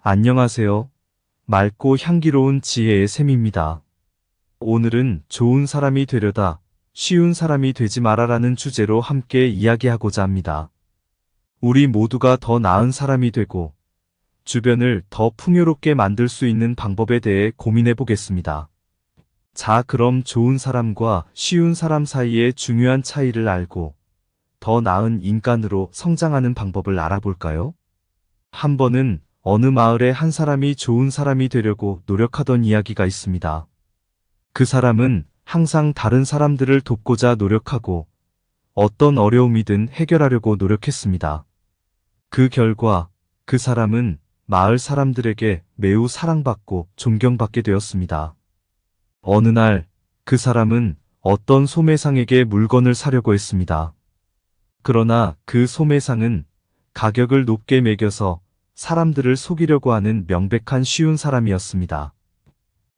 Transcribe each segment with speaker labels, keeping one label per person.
Speaker 1: 안녕하세요. 맑고 향기로운 지혜의 샘입니다. 오늘은 좋은 사람이 되려다 쉬운 사람이 되지 마라라는 주제로 함께 이야기하고자 합니다. 우리 모두가 더 나은 사람이 되고 주변을 더 풍요롭게 만들 수 있는 방법에 대해 고민해 보겠습니다. 자, 그럼 좋은 사람과 쉬운 사람 사이의 중요한 차이를 알고 더 나은 인간으로 성장하는 방법을 알아볼까요? 한 번은 어느 마을에 한 사람이 좋은 사람이 되려고 노력하던 이야기가 있습니다. 그 사람은 항상 다른 사람들을 돕고자 노력하고 어떤 어려움이든 해결하려고 노력했습니다. 그 결과 그 사람은 마을 사람들에게 매우 사랑받고 존경받게 되었습니다. 어느 날 그 사람은 어떤 소매상에게 물건을 사려고 했습니다. 그러나 그 소매상은 가격을 높게 매겨서 사람들을 속이려고 하는 명백한 쉬운 사람이었습니다.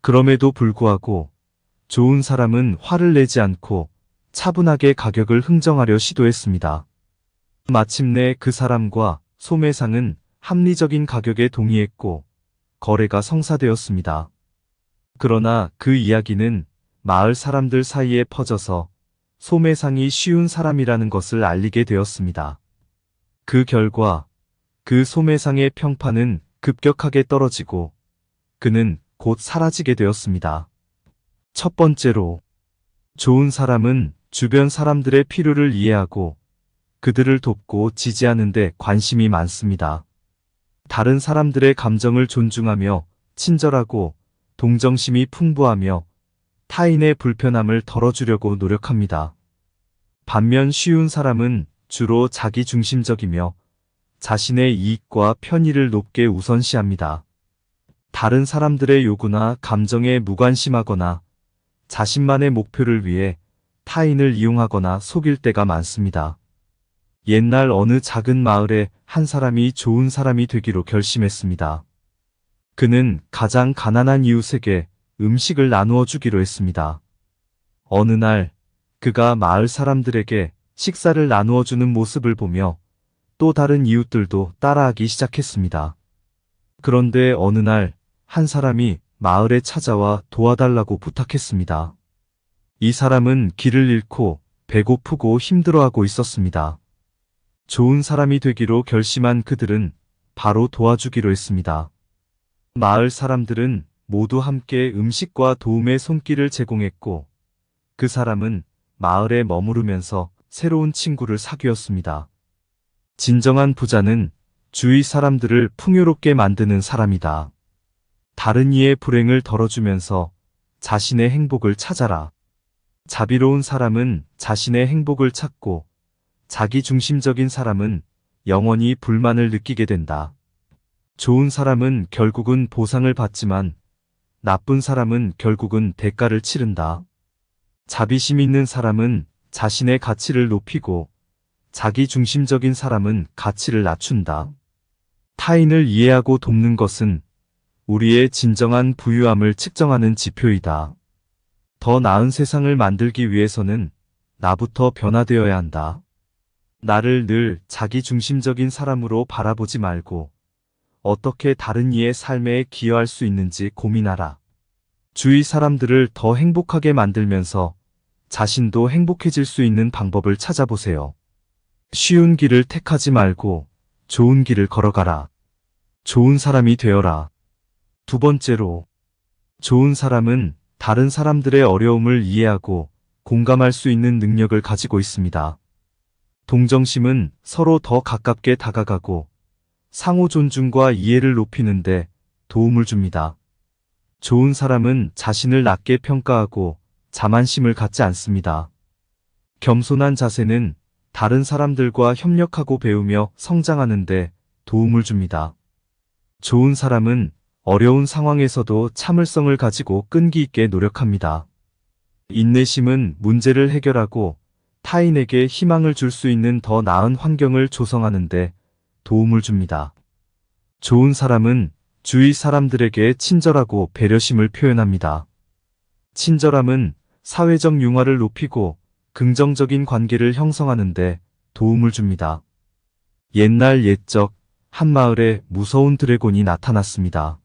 Speaker 1: 그럼에도 불구하고 좋은 사람은 화를 내지 않고 차분하게 가격을 흥정하려 시도했습니다. 마침내 그 사람과 소매상은 합리적인 가격에 동의했고 거래가 성사되었습니다. 그러나 그 이야기는 마을 사람들 사이에 퍼져서 소매상이 쉬운 사람이라는 것을 알리게 되었습니다. 그 결과 그 소매상의 평판은 급격하게 떨어지고 그는 곧 사라지게 되었습니다. 첫 번째로, 좋은 사람은 주변 사람들의 필요를 이해하고 그들을 돕고 지지하는 데 관심이 많습니다. 다른 사람들의 감정을 존중하며 친절하고 동정심이 풍부하며 타인의 불편함을 덜어주려고 노력합니다. 반면 쉬운 사람은 주로 자기중심적이며 자신의 이익과 편의를 높게 우선시합니다. 다른 사람들의 요구나 감정에 무관심하거나 자신만의 목표를 위해 타인을 이용하거나 속일 때가 많습니다. 옛날 어느 작은 마을에 한 사람이 좋은 사람이 되기로 결심했습니다. 그는 가장 가난한 이웃에게 음식을 나누어 주기로 했습니다. 어느 날 그가 마을 사람들에게 식사를 나누어 주는 모습을 보며 또 다른 이웃들도 따라하기 시작했습니다. 그런데 어느 날 한 사람이 마을에 찾아와 도와달라고 부탁했습니다. 이 사람은 길을 잃고 배고프고 힘들어하고 있었습니다. 좋은 사람이 되기로 결심한 그들은 바로 도와주기로 했습니다. 마을 사람들은 모두 함께 음식과 도움의 손길을 제공했고 그 사람은 마을에 머무르면서 새로운 친구를 사귀었습니다. 진정한 부자는 주위 사람들을 풍요롭게 만드는 사람이다. 다른 이의 불행을 덜어주면서 자신의 행복을 찾아라. 자비로운 사람은 자신의 행복을 찾고 자기중심적인 사람은 영원히 불만을 느끼게 된다. 좋은 사람은 결국은 보상을 받지만 나쁜 사람은 결국은 대가를 치른다. 자비심 있는 사람은 자신의 가치를 높이고 자기중심적인 사람은 가치를 낮춘다. 타인을 이해하고 돕는 것은 우리의 진정한 부유함을 측정하는 지표이다. 더 나은 세상을 만들기 위해서는 나부터 변화되어야 한다. 나를 늘 자기중심적인 사람으로 바라보지 말고 어떻게 다른 이의 삶에 기여할 수 있는지 고민하라. 주위 사람들을 더 행복하게 만들면서 자신도 행복해질 수 있는 방법을 찾아보세요. 쉬운 길을 택하지 말고 좋은 길을 걸어가라. 좋은 사람이 되어라. 두 번째로, 좋은 사람은 다른 사람들의 어려움을 이해하고 공감할 수 있는 능력을 가지고 있습니다. 동정심은 서로 더 가깝게 다가가고 상호 존중과 이해를 높이는데 도움을 줍니다. 좋은 사람은 자신을 낮게 평가하고 자만심을 갖지 않습니다. 겸손한 자세는 다른 사람들과 협력하고 배우며 성장하는데 도움을 줍니다. 좋은 사람은 어려운 상황에서도 참을성을 가지고 끈기 있게 노력합니다. 인내심은 문제를 해결하고 타인에게 희망을 줄 수 있는 더 나은 환경을 조성하는데 도움을 줍니다. 좋은 사람은 주위 사람들에게 친절하고 배려심을 표현합니다. 친절함은 사회적 융화를 높이고 긍정적인 관계를 형성하는데 도움을 줍니다. 옛날 옛적 한 마을에 무서운 드래곤이 나타났습니다.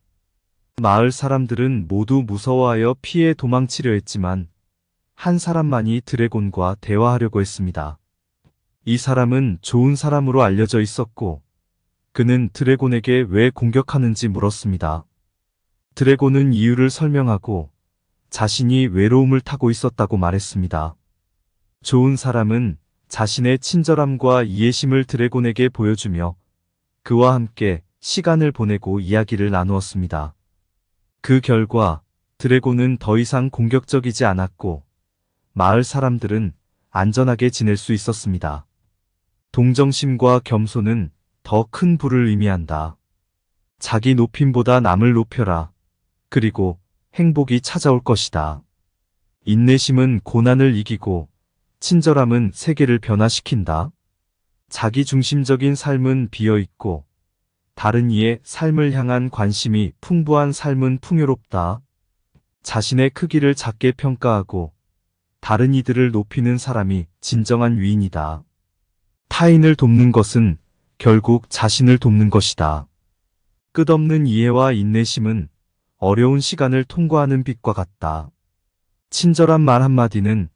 Speaker 1: 마을 사람들은 모두 무서워하여 피해 도망치려 했지만 한 사람만이 드래곤과 대화하려고 했습니다. 이 사람은 좋은 사람으로 알려져 있었고 그는 드래곤에게 왜 공격하는지 물었습니다. 드래곤은 이유를 설명하고 자신이 외로움을 타고 있었다고 말했습니다. 좋은 사람은 자신의 친절함과 이해심을 드래곤에게 보여주며 그와 함께 시간을 보내고 이야기를 나누었습니다. 그 결과 드래곤은 더 이상 공격적이지 않았고 마을 사람들은 안전하게 지낼 수 있었습니다. 동정심과 겸손은 더 큰 부를 의미한다. 자기 높임보다 남을 높여라. 그리고 행복이 찾아올 것이다. 인내심은 고난을 이기고 친절함은 세계를 변화시킨다. 자기중심적인 삶은 비어있고 다른 이의 삶을 향한 관심이 풍부한 삶은 풍요롭다. 자신의 크기를 작게 평가하고 다른 이들을 높이는 사람이 진정한 위인이다. 타인을 돕는 것은 결국 자신을 돕는 것이다. 끝없는 이해와 인내심은 어려운 시간을 통과하는 빛과 같다. 친절한 말 한마디는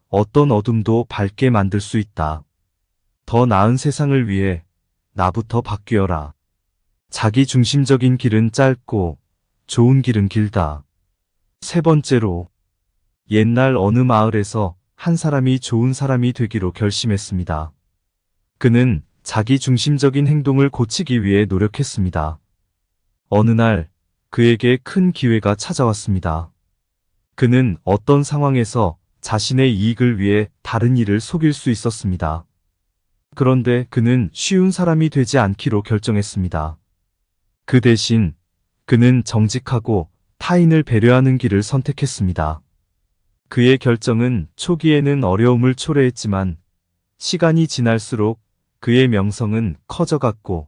Speaker 1: 어떤 어둠도 밝게 만들 수 있다. 더 나은 세상을 위해 나부터 바뀌어라. 자기중심적인 길은 짧고 좋은 길은 길다. 세 번째로, 옛날 어느 마을에서 한 사람이 좋은 사람이 되기로 결심했습니다. 그는 자기중심적인 행동을 고치기 위해 노력했습니다. 어느 날 그에게 큰 기회가 찾아왔습니다. 그는 어떤 상황에서 자신의 이익을 위해 다른 이를 속일 수 있었습니다. 그런데 그는 쉬운 사람이 되지 않기로 결정했습니다. 그 대신 그는 정직하고 타인을 배려하는 길을 선택했습니다. 그의 결정은 초기에는 어려움을 초래했지만 시간이 지날수록 그의 명성은 커져갔고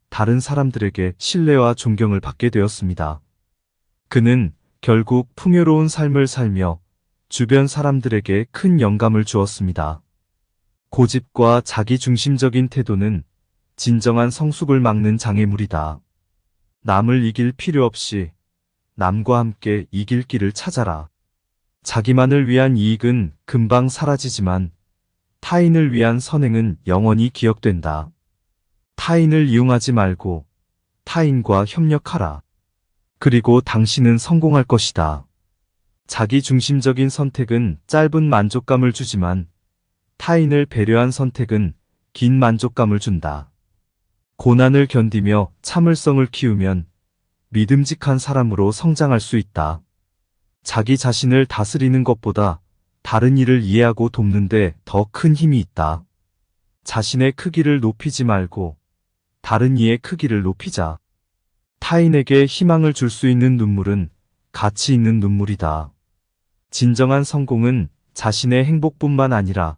Speaker 1: 다른 사람들에게 신뢰와 존경을 받게 되었습니다. 그는 결국 풍요로운 삶을 살며 주변 사람들에게 큰 영감을 주었습니다. 고집과 자기중심적인 태도는 진정한 성숙을 막는 장애물이다. 남을 이길 필요 없이 남과 함께 이길 길을 찾아라. 자기만을 위한 이익은 금방 사라지지만 타인을 위한 선행은 영원히 기억된다. 타인을 이용하지 말고 타인과 협력하라. 그리고 당신은 성공할 것이다. 자기중심적인 선택은 짧은 만족감을 주지만 타인을 배려한 선택은 긴 만족감을 준다. 고난을 견디며 참을성을 키우면 믿음직한 사람으로 성장할 수 있다. 자기 자신을 다스리는 것보다 다른 이를 이해하고 돕는데 더 큰 힘이 있다. 자신의 크기를 높이지 말고 다른 이의 크기를 높이자. 타인에게 희망을 줄 수 있는 눈물은 가치 있는 눈물이다. 진정한 성공은 자신의 행복뿐만 아니라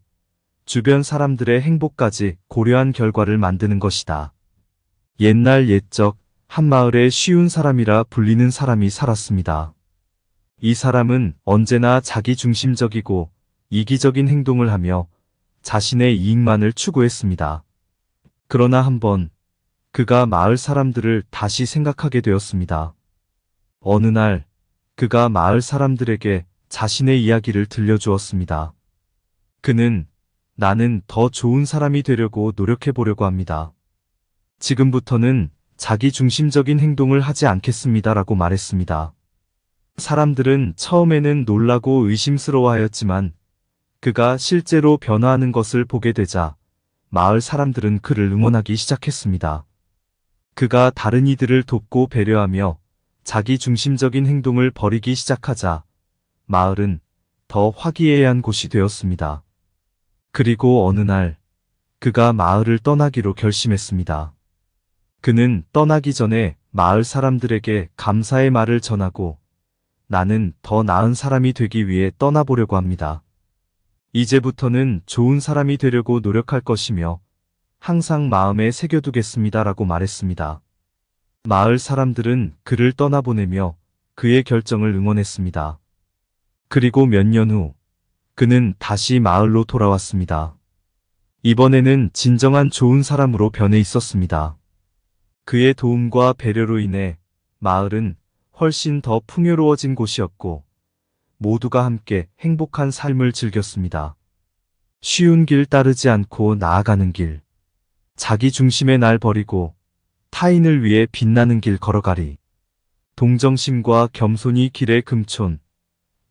Speaker 1: 주변 사람들의 행복까지 고려한 결과를 만드는 것이다. 옛날 옛적 한 마을에 쉬운 사람이라 불리는 사람이 살았습니다. 이 사람은 언제나 자기중심적이고 이기적인 행동을 하며 자신의 이익만을 추구했습니다. 그러나 한번 그가 마을 사람들을 다시 생각하게 되었습니다. 어느 날 그가 마을 사람들에게 자신의 이야기를 들려주었습니다. 그는 나는 더 좋은 사람이 되려고 노력해 보려고 합니다. 지금부터는 자기중심적인 행동을 하지 않겠습니다라고 말했습니다. 사람들은 처음에는 놀라고 의심스러워하였지만 그가 실제로 변화하는 것을 보게 되자 마을 사람들은 그를 응원하기 시작했습니다. 그가 다른 이들을 돕고 배려하며 자기중심적인 행동을 버리기 시작하자 마을은 더 화기애애한 곳이 되었습니다. 그리고 어느 날 그가 마을을 떠나기로 결심했습니다. 그는 떠나기 전에 마을 사람들에게 감사의 말을 전하고 나는 더 나은 사람이 되기 위해 떠나보려고 합니다. 이제부터는 좋은 사람이 되려고 노력할 것이며 항상 마음에 새겨두겠습니다라고 말했습니다. 마을 사람들은 그를 떠나보내며 그의 결정을 응원했습니다. 그리고 몇 년 후 그는 다시 마을로 돌아왔습니다. 이번에는 진정한 좋은 사람으로 변해 있었습니다. 그의 도움과 배려로 인해 마을은 훨씬 더 풍요로워진 곳이었고 모두가 함께 행복한 삶을 즐겼습니다. 쉬운 길 따르지 않고 나아가는 길. 자기 중심의 날 버리고 타인을 위해 빛나는 길 걸어가리. 동정심과 겸손이 길의 금촌.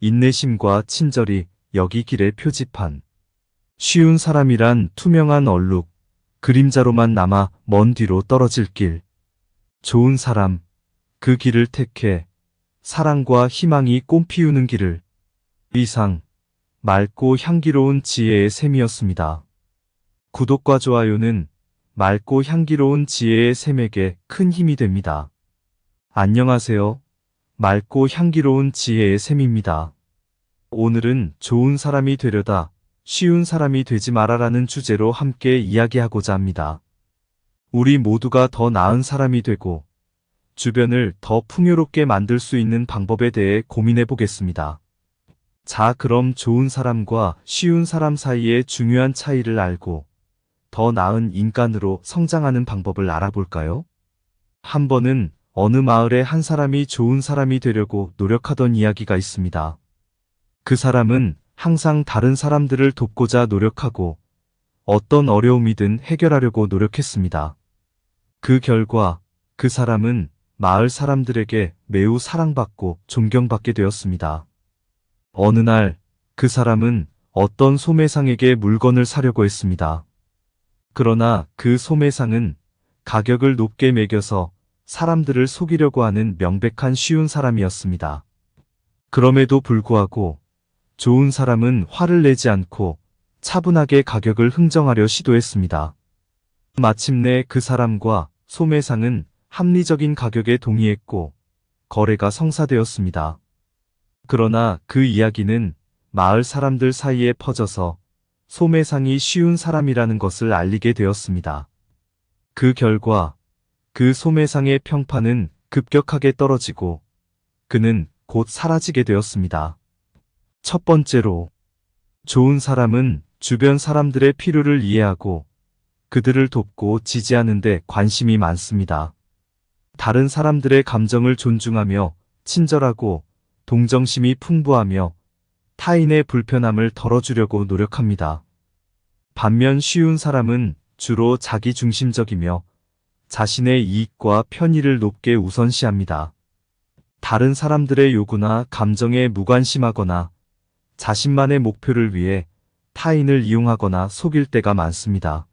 Speaker 1: 인내심과 친절이 여기 길의 표지판. 쉬운 사람이란 투명한 얼룩. 그림자로만 남아 먼 뒤로 떨어질 길. 좋은 사람. 그 길을 택해 사랑과 희망이 꽃피우는 길을. 이상 맑고 향기로운 지혜의 샘이었습니다. 구독과 좋아요는 맑고 향기로운 지혜의 샘에게 큰 힘이 됩니다. 안녕하세요. 맑고 향기로운 지혜의 샘입니다. 오늘은 좋은 사람이 되려다 쉬운 사람이 되지 마라라는 주제로 함께 이야기하고자 합니다. 우리 모두가 더 나은 사람이 되고 주변을 더 풍요롭게 만들 수 있는 방법에 대해 고민해 보겠습니다. 자, 그럼 좋은 사람과 쉬운 사람 사이의 중요한 차이를 알고 더 나은 인간으로 성장하는 방법을 알아볼까요? 한 번은 어느 마을에 한 사람이 좋은 사람이 되려고 노력하던 이야기가 있습니다. 그 사람은 항상 다른 사람들을 돕고자 노력하고 어떤 어려움이든 해결하려고 노력했습니다. 그 결과 그 사람은 마을 사람들에게 매우 사랑받고 존경받게 되었습니다. 어느 날 그 사람은 어떤 소매상에게 물건을 사려고 했습니다. 그러나 그 소매상은 가격을 높게 매겨서 사람들을 속이려고 하는 명백한 쉬운 사람이었습니다. 그럼에도 불구하고 좋은 사람은 화를 내지 않고 차분하게 가격을 흥정하려 시도했습니다. 마침내 그 사람과 소매상은 합리적인 가격에 동의했고 거래가 성사되었습니다. 그러나 그 이야기는 마을 사람들 사이에 퍼져서 소매상이 쉬운 사람이라는 것을 알리게 되었습니다. 그 결과 그 소매상의 평판은 급격하게 떨어지고 그는 곧 사라지게 되었습니다. 첫 번째로, 좋은 사람은 주변 사람들의 필요를 이해하고 그들을 돕고 지지하는 데 관심이 많습니다. 다른 사람들의 감정을 존중하며 친절하고 동정심이 풍부하며 타인의 불편함을 덜어주려고 노력합니다. 반면 쉬운 사람은 주로 자기중심적이며 자신의 이익과 편의를 높게 우선시합니다. 다른 사람들의 요구나 감정에 무관심하거나 자신만의 목표를 위해 타인을 이용하거나 속일 때가 많습니다.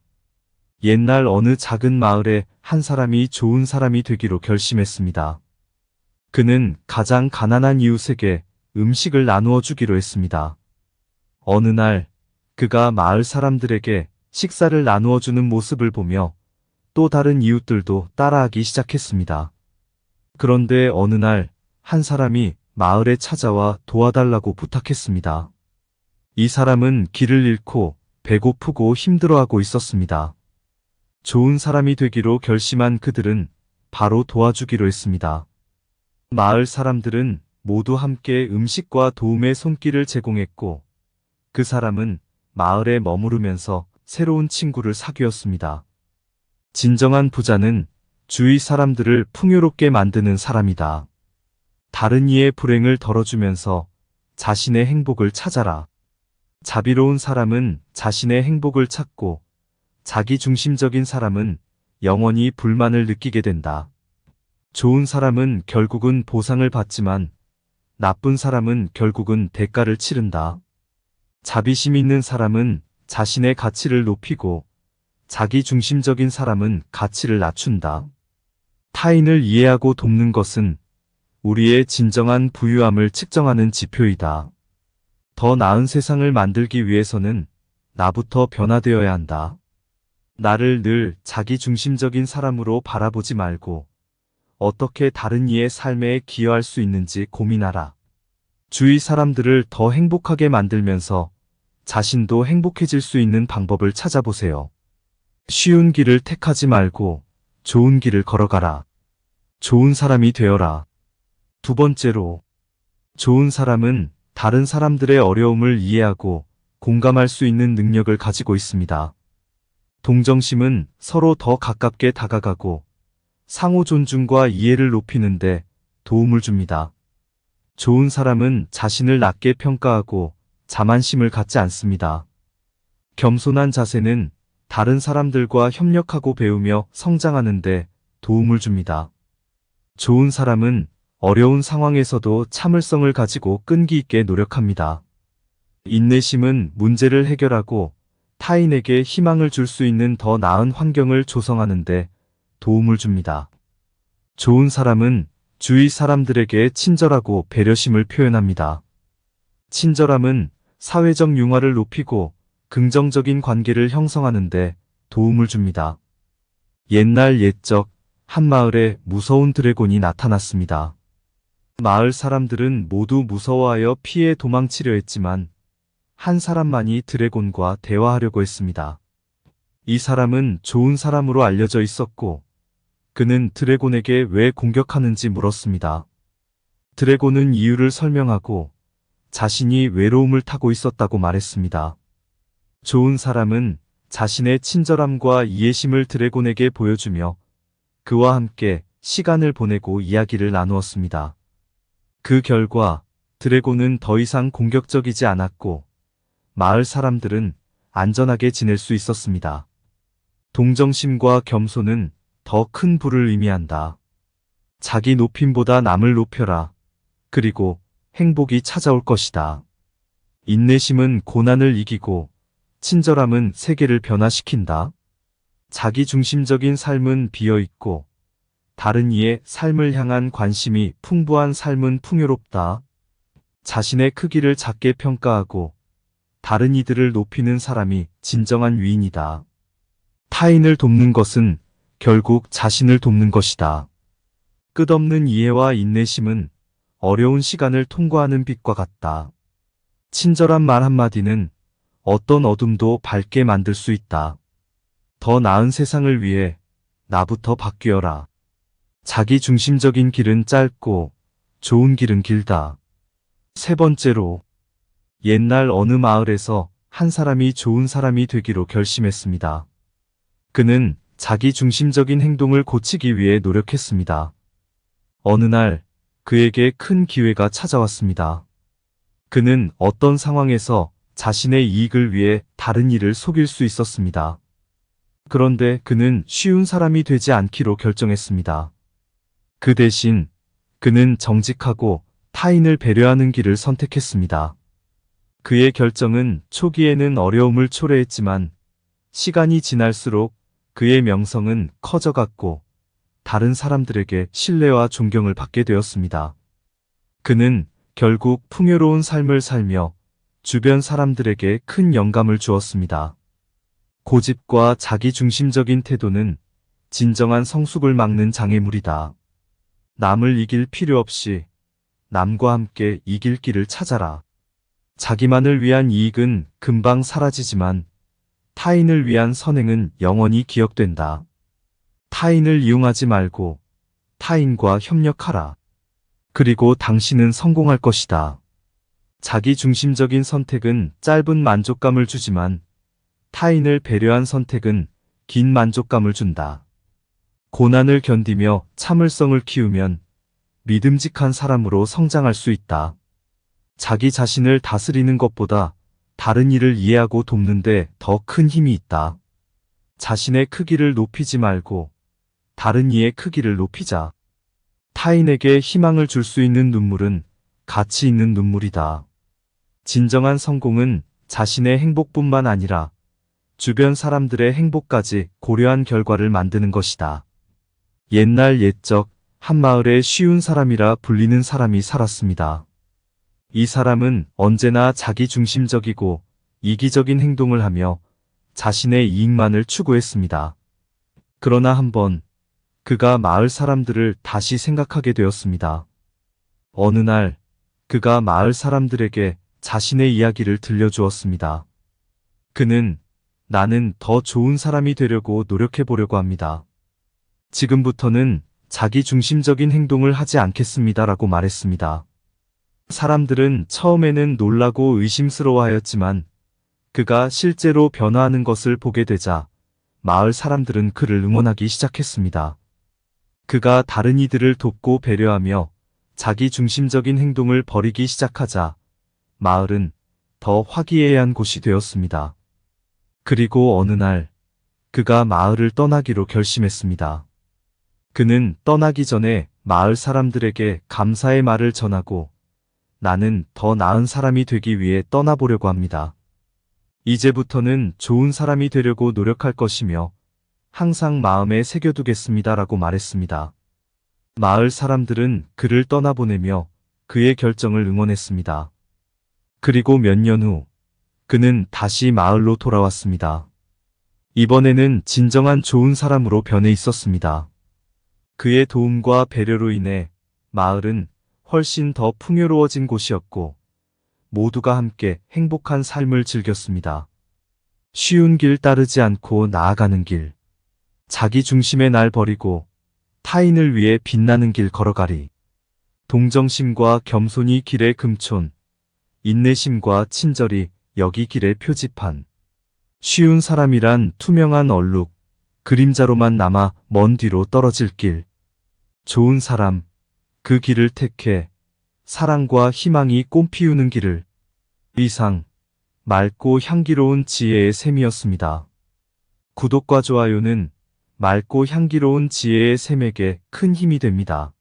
Speaker 1: 옛날 어느 작은 마을에 한 사람이 좋은 사람이 되기로 결심했습니다. 그는 가장 가난한 이웃에게 음식을 나누어 주기로 했습니다. 어느 날 그가 마을 사람들에게 식사를 나누어 주는 모습을 보며 또 다른 이웃들도 따라하기 시작했습니다. 그런데 어느 날 한 사람이 마을에 찾아와 도와달라고 부탁했습니다. 이 사람은 길을 잃고 배고프고 힘들어하고 있었습니다. 좋은 사람이 되기로 결심한 그들은 바로 도와주기로 했습니다. 마을 사람들은 모두 함께 음식과 도움의 손길을 제공했고 그 사람은 마을에 머무르면서 새로운 친구를 사귀었습니다. 진정한 부자는 주위 사람들을 풍요롭게 만드는 사람이다. 다른 이의 불행을 덜어주면서 자신의 행복을 찾아라. 자비로운 사람은 자신의 행복을 찾고 자기중심적인 사람은 영원히 불만을 느끼게 된다. 좋은 사람은 결국은 보상을 받지만 나쁜 사람은 결국은 대가를 치른다. 자비심 있는 사람은 자신의 가치를 높이고 자기중심적인 사람은 가치를 낮춘다. 타인을 이해하고 돕는 것은 우리의 진정한 부유함을 측정하는 지표이다. 더 나은 세상을 만들기 위해서는 나부터 변화되어야 한다. 나를 늘 자기중심적인 사람으로 바라보지 말고 어떻게 다른 이의 삶에 기여할 수 있는지 고민하라. 주위 사람들을 더 행복하게 만들면서 자신도 행복해질 수 있는 방법을 찾아보세요. 쉬운 길을 택하지 말고 좋은 길을 걸어가라. 좋은 사람이 되어라. 두 번째로, 좋은 사람은 다른 사람들의 어려움을 이해하고 공감할 수 있는 능력을 가지고 있습니다. 동정심은 서로 더 가깝게 다가가고 상호 존중과 이해를 높이는데 도움을 줍니다. 좋은 사람은 자신을 낮게 평가하고 자만심을 갖지 않습니다. 겸손한 자세는 다른 사람들과 협력하고 배우며 성장하는데 도움을 줍니다. 좋은 사람은 어려운 상황에서도 참을성을 가지고 끈기 있게 노력합니다. 인내심은 문제를 해결하고 타인에게 희망을 줄 수 있는 더 나은 환경을 조성하는데 도움을 줍니다. 좋은 사람은 주위 사람들에게 친절하고 배려심을 표현합니다. 친절함은 사회적 융화를 높이고 긍정적인 관계를 형성하는데 도움을 줍니다. 옛날 옛적 한 마을에 무서운 드래곤이 나타났습니다. 마을 사람들은 모두 무서워하여 피해 도망치려 했지만 한 사람만이 드래곤과 대화하려고 했습니다. 이 사람은 좋은 사람으로 알려져 있었고 그는 드래곤에게 왜 공격하는지 물었습니다. 드래곤은 이유를 설명하고 자신이 외로움을 타고 있었다고 말했습니다. 좋은 사람은 자신의 친절함과 이해심을 드래곤에게 보여주며 그와 함께 시간을 보내고 이야기를 나누었습니다. 그 결과 드래곤은 더 이상 공격적이지 않았고 마을 사람들은 안전하게 지낼 수 있었습니다. 동정심과 겸손은 더 큰 부를 의미한다. 자기 높임보다 남을 높여라. 그리고 행복이 찾아올 것이다. 인내심은 고난을 이기고 친절함은 세계를 변화시킨다. 자기중심적인 삶은 비어있고 다른 이의 삶을 향한 관심이 풍부한 삶은 풍요롭다. 자신의 크기를 작게 평가하고 다른 이들을 높이는 사람이 진정한 위인이다. 타인을 돕는 것은 결국 자신을 돕는 것이다. 끝없는 이해와 인내심은 어려운 시간을 통과하는 빛과 같다. 친절한 말 한마디는 어떤 어둠도 밝게 만들 수 있다. 더 나은 세상을 위해 나부터 바뀌어라. 자기 중심적인 길은 짧고 좋은 길은 길다. 세 번째로, 옛날 어느 마을에서 한 사람이 좋은 사람이 되기로 결심했습니다. 그는 자기 중심적인 행동을 고치기 위해 노력했습니다. 어느 날 그에게 큰 기회가 찾아왔습니다. 그는 어떤 상황에서 자신의 이익을 위해 다른 이를 속일 수 있었습니다. 그런데 그는 쉬운 사람이 되지 않기로 결정했습니다. 그 대신 그는 정직하고 타인을 배려하는 길을 선택했습니다. 그의 결정은 초기에는 어려움을 초래했지만 시간이 지날수록 그의 명성은 커져갔고 다른 사람들에게 신뢰와 존경을 받게 되었습니다. 그는 결국 풍요로운 삶을 살며 주변 사람들에게 큰 영감을 주었습니다. 고집과 자기중심적인 태도는 진정한 성숙을 막는 장애물이다. 남을 이길 필요 없이 남과 함께 이길 길을 찾아라. 자기만을 위한 이익은 금방 사라지지만 타인을 위한 선행은 영원히 기억된다. 타인을 이용하지 말고 타인과 협력하라. 그리고 당신은 성공할 것이다. 자기중심적인 선택은 짧은 만족감을 주지만 타인을 배려한 선택은 긴 만족감을 준다. 고난을 견디며 참을성을 키우면 믿음직한 사람으로 성장할 수 있다. 자기 자신을 다스리는 것보다 다른 이를 이해하고 돕는데 더 큰 힘이 있다. 자신의 크기를 높이지 말고 다른 이의 크기를 높이자. 타인에게 희망을 줄 수 있는 눈물은 가치 있는 눈물이다. 진정한 성공은 자신의 행복뿐만 아니라 주변 사람들의 행복까지 고려한 결과를 만드는 것이다. 옛날 옛적 한 마을에 쉬운 사람이라 불리는 사람이 살았습니다. 이 사람은 언제나 자기중심적이고 이기적인 행동을 하며 자신의 이익만을 추구했습니다. 그러나 한번 그가 마을 사람들을 다시 생각하게 되었습니다. 어느 날 그가 마을 사람들에게 자신의 이야기를 들려주었습니다. 그는 나는 더 좋은 사람이 되려고 노력해 보려고 합니다. 지금부터는 자기중심적인 행동을 하지 않겠습니다라고 말했습니다. 사람들은 처음에는 놀라고 의심스러워하였지만 그가 실제로 변화하는 것을 보게 되자 마을 사람들은 그를 응원하기 시작했습니다. 그가 다른 이들을 돕고 배려하며 자기 중심적인 행동을 버리기 시작하자 마을은 더 화기애애한 곳이 되었습니다. 그리고 어느 날 그가 마을을 떠나기로 결심했습니다. 그는 떠나기 전에 마을 사람들에게 감사의 말을 전하고 나는 더 나은 사람이 되기 위해 떠나보려고 합니다. 이제부터는 좋은 사람이 되려고 노력할 것이며 항상 마음에 새겨두겠습니다라고 말했습니다. 마을 사람들은 그를 떠나보내며 그의 결정을 응원했습니다. 그리고 몇 년 후 그는 다시 마을로 돌아왔습니다. 이번에는 진정한 좋은 사람으로 변해 있었습니다. 그의 도움과 배려로 인해 마을은 훨씬 더 풍요로워진 곳이었고 모두가 함께 행복한 삶을 즐겼습니다. 쉬운 길 따르지 않고 나아가는 길. 자기 중심의 날 버리고 타인을 위해 빛나는 길 걸어가리. 동정심과 겸손이 길의 금촌. 인내심과 친절이 여기 길의 표지판. 쉬운 사람이란 투명한 얼룩. 그림자로만 남아 먼 뒤로 떨어질 길. 좋은 사람. 그 길을 택해 사랑과 희망이 꽃피우는 길을. 이상 맑고 향기로운 지혜의 샘이었습니다. 구독과 좋아요는 맑고 향기로운 지혜의 샘에게 큰 힘이 됩니다.